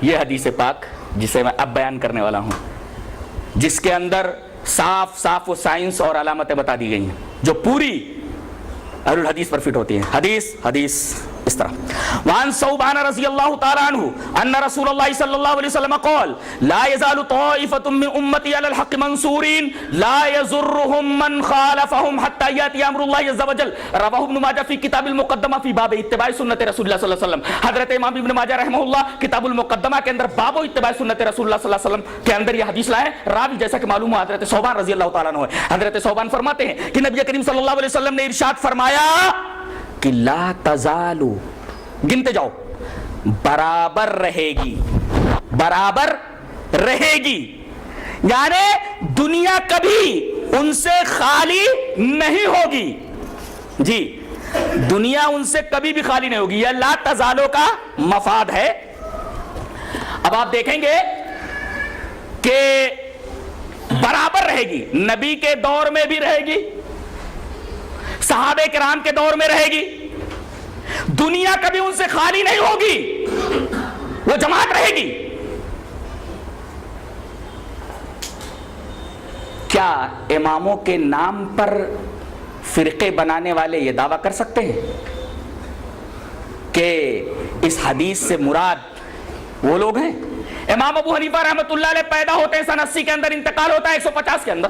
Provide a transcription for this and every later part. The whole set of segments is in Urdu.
یہ حدیث پاک جسے میں اب بیان کرنے والا ہوں، جس کے اندر صاف صاف وہ سائنس اور علامتیں بتا دی گئی ہیں جو پوری اہل الحدیث پر فٹ ہوتی ہیں۔ حدیث اس طرح وعن ثوبان رضی اللہ تعالی عنہ ان رسول اللہ صلی اللہ علیہ وسلم قال لا يزال طائفة من امتی علی الحق منصورین لا يضرهم من خالفهم حتى یأتی امر اللہ عز وجل، رواہ ابن ماجہ فی کتاب المقدمہ فی باب اتباع سنت رسول اللہ صلی اللہ علیہ وسلم۔ حضرت امام ابن ماجہ رحمہ اللہ کتاب المقدمہ کے اندر باب اتباع سنت رسول اللہ صلی اللہ علیہ وسلم کے اندر یہ حدیث لائے۔ راوی جیسا کہ معلوم ہے حضرت ثوبان رضی اللہ تعالیٰ عنہ ہے۔ حضرت ثوبان فرماتے ہیں کہ نبی کریم صلی اللہ علیہ وسلم نے ارشاد فرمایا کہ لا تزالو، گنتے جاؤ، برابر رہے گی، برابر رہے گی، یعنی دنیا کبھی ان سے خالی نہیں ہوگی۔ جی دنیا ان سے کبھی بھی خالی نہیں ہوگی، یہ لا تزالو کا مفاد ہے۔ اب آپ دیکھیں گے کہ برابر رہے گی، نبی کے دور میں بھی رہے گی، صحابہ کرام کے دور میں رہے گی، دنیا کبھی ان سے خالی نہیں ہوگی، وہ جماعت رہے گی۔ کیا اماموں کے نام پر فرقے بنانے والے یہ دعویٰ کر سکتے ہیں کہ اس حدیث سے مراد وہ لوگ ہیں؟ امام ابو حنیفہ رحمۃ اللہ علیہ پیدا ہوتے ہیں سن 80 کے اندر، انتقال ہوتا ہے 150 کے اندر۔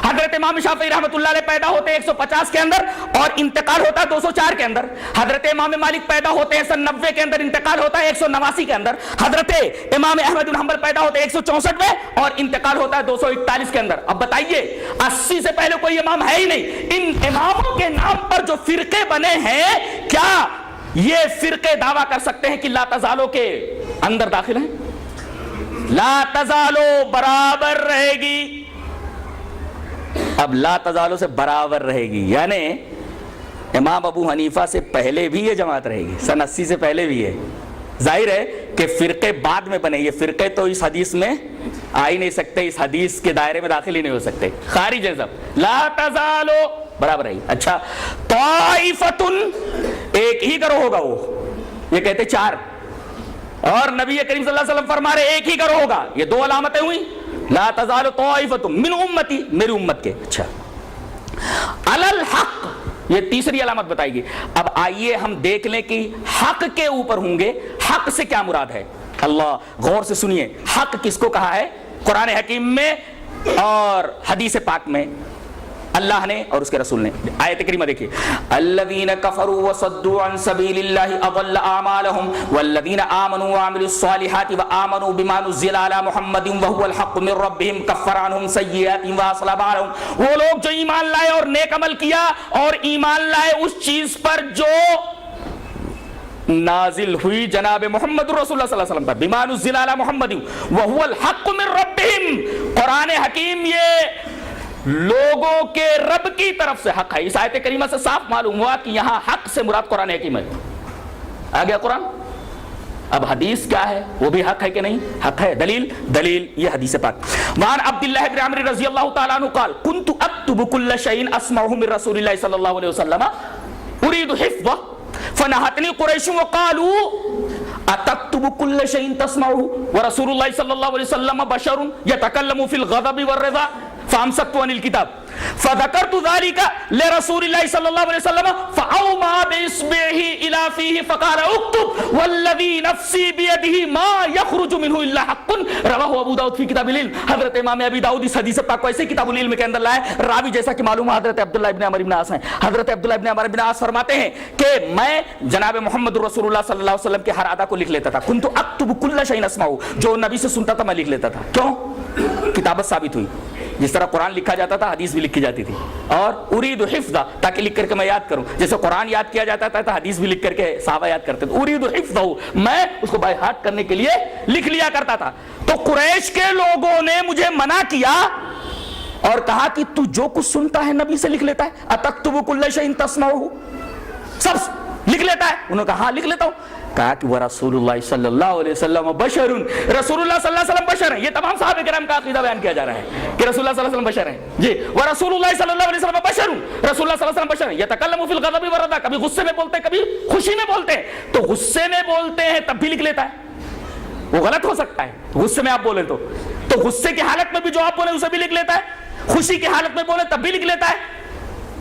حضرت امام شافعی رحمۃ اللہ علیہ پیدا ہوتے ہیں 150 کے اندر اور انتقال ہوتا ہے 204 کے اندر۔ حضرت امام مالک پیدا ہوتے ہیں سن 90 کے اندر، انتقال ہوتا ہے 189 کے اندر۔ حضرت امام احمد بن حنبل پیدا ہوتے ہیں 164 میں اور انتقال ہوتا ہے 241 کے اندر۔ اب بتائیے 80 سے پہلے کوئی امام ہے ہی نہیں، ان اماموں کے نام پر جو فرقے بنے ہیں کیا یہ فرقے دعویٰ کر سکتے ہیں کہ لا تزالو کے اندر داخل ہیں؟ لا تزالو برابر رہے گی، اب لا تزالو سے برابر رہے گی، یعنی امام ابو حنیفہ سے پہلے بھی یہ جماعت رہے گی، سن 80 سے پہلے بھی ہے۔ ظاہر ہے کہ فرقے بعد میں بنے، یہ فرقے تو اس حدیث میں آ ہی نہیں سکتے، اس حدیث کے دائرے میں داخل ہی نہیں ہو سکتے، خارج ہے سب۔ لا تزالو برابر رہی۔ اچھا طائفتن ایک ہی گروہ ہوگا، وہ یہ کہتے 4 اور نبی کریم صلی اللہ علیہ وسلم فرما رہے ایک ہی گروہ ہوگا، یہ 2 علامتیں ہوئی۔ لا تزال طائفۃ من امتی، میری امت کے۔ اچھا علی الحق یہ تیسری علامت بتائی گی۔ اب آئیے ہم دیکھ لیں کہ حق کے اوپر ہوں گے، حق سے کیا مراد ہے؟ اللہ غور سے سنیے، حق کس کو کہا ہے قرآن حکیم میں اور حدیث پاک میں؟ اللہ نے اور اس کے رسول نے۔ آیت کریمہ دیکھیے، الذین کفروا وصدوا عن سبیل اللہ اضل اعمالهم والذین آمنوا وعملوا الصالحات وآمنوا بما نزل علی محمد وهو الحق من ربهم کفر عنهم سیئاتهم واصلح بالهم۔ وہ لوگ جو ایمان لائے اور نیک عمل کیا اور ایمان لائے اس چیز پر جو نازل ہوئی جناب محمد رسول اللہ صلی اللہ علیہ وسلم پر، بما نزل علی محمد وهو الحق من ربهم۔ قرآن حکیم یہ لوگوں کے رب کی طرف سے حق ہے۔ اس آیت کریمہ سے صاف معلوم ہوا کہ یہاں حق سے مراد قرآن حکیم ہے۔ آ گیا قرآن، اب حدیث کیا ہے؟ وہ بھی حق ہے کہ نہیں؟ حق ہے۔ دلیل یہ حدیث پاک۔ وعن عبداللہ بن عمرو رضی اللہ تعالیٰ عنہ قال كنت اكتب كل شيء اسمعه من رسول الله صلی اللہ علیہ وسلم اريد حفظه فنهتني قریش وقالوا اتكتب كل شيء تسمعه ورسول الله صلی اللہ علیہ وسلم بشر يتكلم في الغضب والرضا فامسكت عن الكتاب فذكرت ذلك لرسول الله صلى الله عليه وسلم فأومى بإصبعه إلى فيه فقال اكتب والذي نفسي بيده ما يخرج منه إلا حق رواه ابو داؤد في كتاب العلم۔ حضرت امام ابی داؤد اس حدیث پاک کو ایسے کتاب العلم کے اندر لائے، راوی جیسا کہ معلوم ہے حضرت عبداللہ ابن عمرو بن عاص ہیں۔ حضرت عبداللہ ابن عمرو بن عاص فرماتے ہیں کہ میں جناب محمد رسول اللہ صلی اللہ علیہ وسلم کے ہر ادا کو لکھ لیتا تھا۔ كنت اكتب كل شيء اسمعه، جو نبی سے سنتا تھا میں لکھ لیتا تھا۔ کیوں؟ کتابت ثابت ہوئی، جس طرح قرآن لکھا جاتا تھا حدیث بھی لکھی جاتی تھی، اور ارید حفظہ تاکہ لکھ کر کے میں یاد کروں، جیسے قرآن یاد کیا جاتا تھا تو حدیث بھی لکھ کر کے صحابہ یاد کرتے تھے، ارید حفظہ میں اس کو بائی ہارٹ کرنے کے لیے لکھ لیا کرتا تھا۔ تو قریش کے لوگوں نے مجھے منع کیا اور کہا کہ تو جو کچھ سنتا ہے نبی سے لکھ لیتا ہے، اتکتب کل شیء تسمعہ، سب لکھ لیتا ہے؟ انہوں نے کہا ہاں لکھ لیتا ہوں۔ کہا کہ وہ رسول اللہ صلی اللہ علیہ وسلم بشر، رسول اللہ صلی اللہ علیہ وسلم بشر ہیں۔ یہ تمام صحابہ کرام کا عقیدہ بیان کیا جا رہا ہے کہ رسول اللہ صلی اللہ علیہ وسلم بشر ہیں۔ جی وہ رسول اللہ صلی اللہ علیہ وسلم بشر، رسول اللہ صلی اللہ علیہ وسلم بشر ہیں، یتکلم فی الغضب والرضا، کبھی غصے میں بولتے ہیں کبھی خوشی میں بولتے ہیں، تو غصے میں بولتے ہیں تب بھی لکھ لیتا ہے، وہ غلط ہو سکتا ہے غصے میں آپ بولے تو غصے کی حالت میں بھی جو آپ بولے اسے بھی لکھ لیتا ہے, خوشی کی حالت میں بولے تب بھی لکھ لیتا ہے.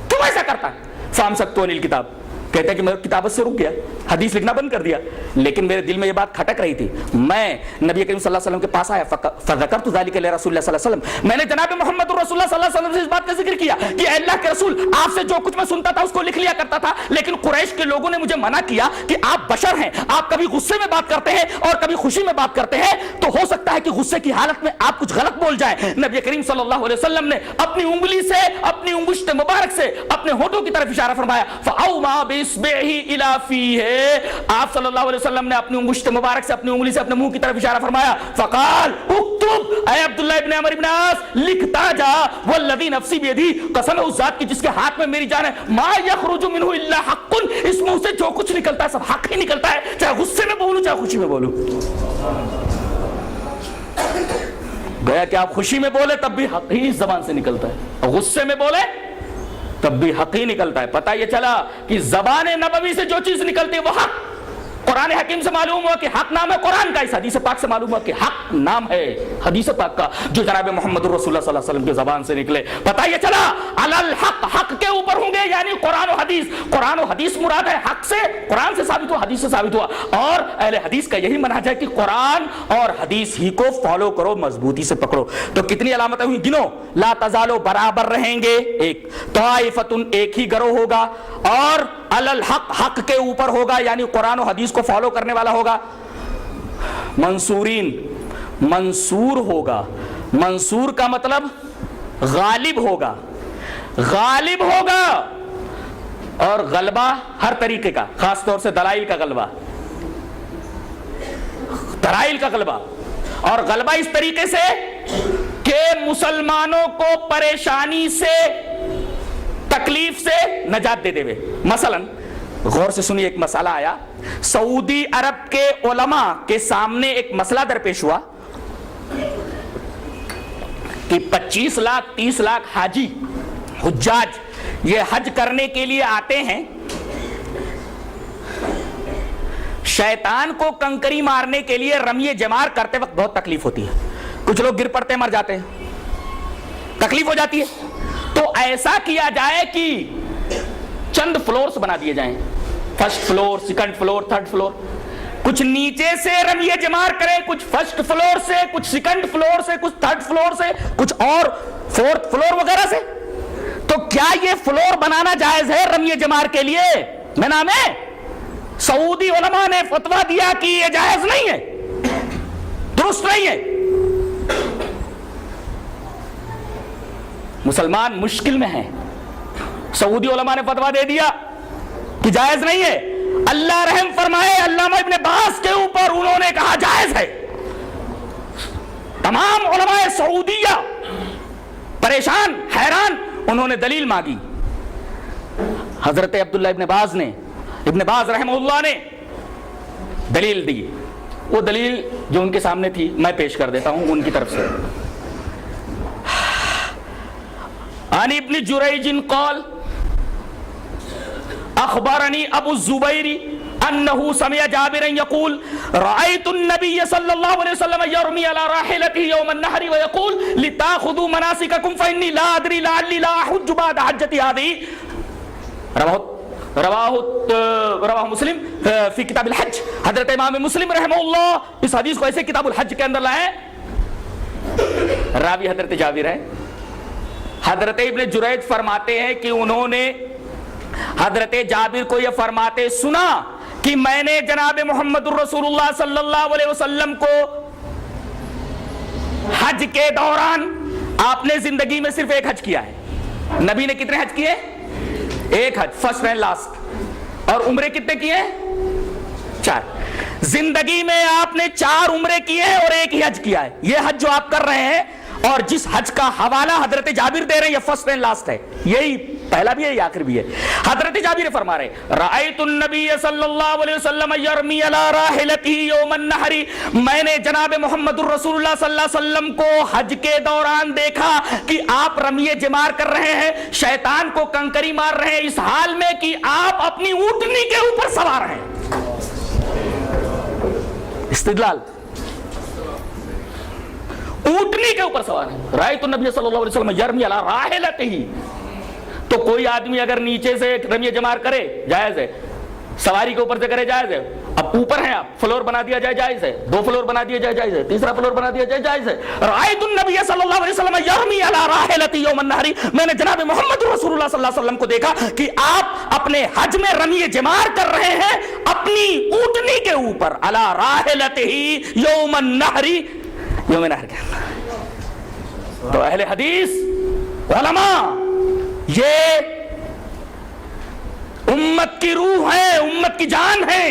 کیوں ایسا کرتا ہے؟ فامسکتو عن الکتاب, کہتا ہے کہ میں کتابت سے رک گیا, حدیث لکھنا بند کر دیا, لیکن میرے دل میں یہ بات کھٹک رہی تھی. میں نبی کریم صلی اللہ علیہ وسلم کے پاس آیا, فذکرت ذلک لرسول اللہ صلی اللہ علیہ وسلم, میں نے جناب محمد رسول اللہ صلی اللہ علیہ وسلم سے اس بات کا ذکر کیا کہ اے اللہ کے رسول, آپ سے جو کچھ میں سنتا تھا اس کو لکھ لیا کرتا تھا, لیکن قریش کے لوگوں نے مجھے منع کیا کہ آپ بشر ہیں, آپ کبھی غصے میں بات کرتے ہیں اور کبھی خوشی میں بات کرتے ہیں, تو ہو سکتا ہے کہ غصے کی حالت میں آپ کچھ غلط بول جائیں. نبی کریم صلی اللہ علیہ وسلم نے اپنی انگلی سے, اپنی انگشت مبارک سے اپنے ہونٹوں کی طرف اشارہ فرمایا, فاوما باصبعه الى فیہ, آپ صلی اللہ علیہ وسلم نے اپنی انگشت مبارک سے اپنی انگلی سے اپنے منہ کی طرف اشارہ فرمایا, فقال اکتب, اے عبداللہ ابن عمر ابن عاص, لکھتا جا, والذی نفسی بیدی, قسم اس ذات کی جس کے ہاتھ میں میری جان ہے, ما یخرج منہ الا حق, اس منہ سے جو کچھ نکلتا ہے سب حق ہی نکلتا ہے, چاہے غصے میں بولوں چاہے خوشی میں بولوں. گویا کہ آپ خوشی میں بولے تب بھی حق ہی زبان سے نکلتا ہے, اور غصے میں بولے تب بھی حق ہی نکلتا ہے. پتہ یہ چلا کہ زبان نبوی سے جو چیز نکلتی ہے وہ حق. قرآن حکیم سے معلوم ہوا کہ حق نام ہے قرآن کا, اس حدیث پاک سے معلوم ہوا کہ حق نام ہے حدیث پاک کا جو جناب محمد رسول اللہ صلی اللہ علیہ وسلم کی زبان سے نکلے. پتہ یہ چلا علی الحق, حق کے اوپر ہوں گے, یعنی قرآن و حدیث. قرآن و حدیث مراد ہے, حق سے قرآن سے ثابت ہوا, حدیث سے ثابت ہوا, اور اہل حدیث کا یہی منہج ہے کہ قرآن اور حدیث ہی کو فالو کرو, مضبوطی سے پکڑو. تو کتنی علامتیں ہوئی گنو, لا تزالو, برابر رہیں گے, ایک طائفتن, ایک ہی گروہ ہوگا, اور علی الحق, حق کے اوپر ہوگا یعنی قرآن و حدیث کو فالو کرنے والا ہوگا, منصورین, منصور ہوگا, منصور کا مطلب غالب ہوگا, غالب ہوگا, اور غلبہ ہر طریقے کا, خاص طور سے دلائل کا غلبہ, دلائل کا غلبہ, اور غلبہ اس طریقے سے کہ مسلمانوں کو پریشانی سے, تکلیف سے نجات دے دے. مثلا غور سے سنیے, ایک مسئلہ آیا, سعودی عرب کے علماء کے سامنے ایک مسئلہ درپیش ہوا کہ 25 لاکھ 30 لاکھ حاجی حجاج یہ حج کرنے کے لیے آتے ہیں, شیطان کو کنکری مارنے کے لیے رمی جمار کرتے وقت بہت تکلیف ہوتی ہے, کچھ لوگ گر پڑتے مر جاتے ہیں, تکلیف ہو جاتی ہے. تو ایسا کیا جائے کہ چند فلورز بنا دیے جائیں, first floor, second floor, third floor, کچھ نیچے سے رمی جمار کریں, کچھ فرسٹ فلور سے, کچھ سیکنڈ فلور سے, کچھ تھرڈ فلور سے, کچھ اور فورتھ فلور وغیرہ سے. تو کیا یہ فلور بنانا جائز ہے رمی جمار کے لیے؟ میں نام ہے, سعودی علماء نے فتویٰ دیا کہ یہ جائز نہیں ہے, درست نہیں ہے. مسلمان مشکل میں ہیں, سعودی علماء نے فتویٰ دے دیا کہ جائز نہیں ہے. اللہ رحم فرمائے, علامہ ابن باز کے اوپر انہوں نے کہا جائز ہے. تمام علماء سعودیہ پریشان, حیران, انہوں نے دلیل مانگی. حضرت عبداللہ ابن باز نے, ابن باز رحمہ اللہ نے دلیل دی. وہ دلیل جو ان کے سامنے تھی میں پیش کر دیتا ہوں ان کی طرف سے. عن ابن جریج قال اخبرني ابو الزبير انه سمع جابرا يقول رايت النبي صلى الله عليه وسلم يرمي على راحلته يوم النحر ويقول لتاخذوا مناسككم فاني لا ادري لعلي لا احج بعد حجتي هذه. رواہ مسلم فی کتاب الحج. حضرت امام مسلم رحمہ اللہ اس حدیث کو ایسے کتاب الحج کے اندر لائے, راوی حضرت جابر ہے. حضرت ابن جریج فرماتے ہیں کہ انہوں نے حضرت جابر کو یہ فرماتے سنا کہ میں نے جناب محمد الرسول اللہ صلی اللہ علیہ وسلم کو حج کے دوران, آپ نے زندگی میں صرف ایک حج کیا ہے, نبی نے کتنے حج کیے؟ ایک حج, فرسٹ اینڈ لاسٹ. اور عمرے کتنے کیے؟ 4. زندگی میں آپ نے 4 عمرے کیے ہیں اور ایک ہی حج کیا ہے. یہ حج جو آپ کر رہے ہیں اور جس حج کا حوالہ حضرت جابر دے رہے ہیں یہ فرسٹ اینڈ لاسٹ ہے, یہی پہلا بھی ہے یہ آخر بھی ہے. حضرت جابر فرما رہے رأیت النبی صلی اللہ علیہ وسلم یرمی علی راحلتہ یوم النحر, میں نے جناب محمد الرسول اللہ صلی اللہ علیہ وسلم کو حج کے دوران دیکھا کہ آپ رمی جمار کر رہے ہیں, شیطان کو کنکری مار رہے ہیں اس حال میں کہ آپ اپنی اونٹنی کے اوپر سوار ہیں. استدلال اونٹنی کے اوپر سوار ہے. رأیت النبی صلی اللہ علیہ وسلم یرمی علی راحلتہ. تو کوئی آدمی اگر نیچے سے رمی جمار کرے جائز ہے, سواری کے اوپر سے کرے جائز ہے. اب اوپر ہیں آپ, فلور بنا دیا جائے جائز ہے, 2 فلور بنا دیا جائے جائز ہے, تیسرا فلور بنا دیا جائے جائز ہے. رأیت النبی صلی اللہ علیہ وسلم یرمی علی راحلتہ یوم النحر. میں نے جناب محمد رسول اللہ صلی اللہ علیہ وسلم کو دیکھا کہ آپ اپنے حج میں رمی جمار کر رہے ہیں اپنی اونٹنی کے اوپر, علی راحلتہ یوم النحر, یوم نحر کے. تو اہل حدیث علماء یہ امت کی روح ہے, امت کی جان ہے,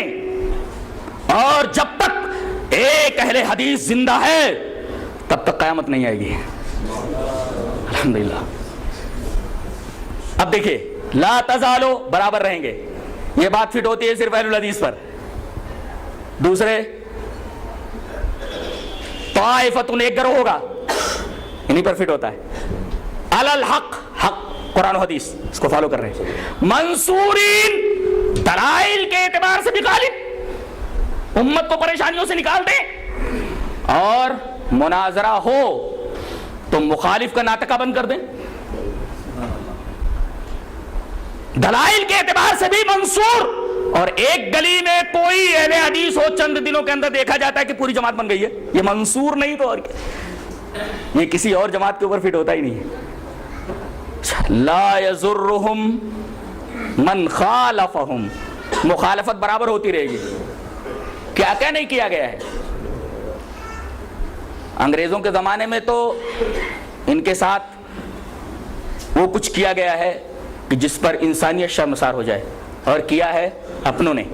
اور جب تک ایک اہل حدیث زندہ ہے تب تک قیامت نہیں آئے گی الحمدللہ. اب دیکھیے لا تزالو برابر رہیں گے, یہ بات فٹ ہوتی ہے صرف اہل الحدیث پر. دوسرے طائفتن ایک گروہ ہوگا, انہی پر فٹ ہوتا ہے. علی الحق, حق قرآن و حدیث اس کو فالو کر رہے ہیں. منصورین دلائل کے اعتبار سے بھی غالب, امت کو پریشانیوں سے نکال دیں, اور مناظرہ ہو تو مخالف کا ناٹکا بند کر دیں. دلائل کے اعتبار سے بھی منصور. اور ایک گلی میں کوئی اہل حدیث ہو, چند دنوں کے اندر دیکھا جاتا ہے کہ پوری جماعت بن گئی ہے, یہ منصور نہیں تو اور کیا, یہ کسی اور جماعت کے اوپر فٹ ہوتا ہی نہیں ہے. لا یضرہم من خالفہم, مخالفت برابر ہوتی رہے گی. کیا کیا نہیں کیا گیا ہے. انگریزوں کے زمانے میں تو ان کے ساتھ وہ کچھ کیا گیا ہے کہ جس پر انسانیت شرمسار ہو جائے, اور کیا ہے اپنوں نے.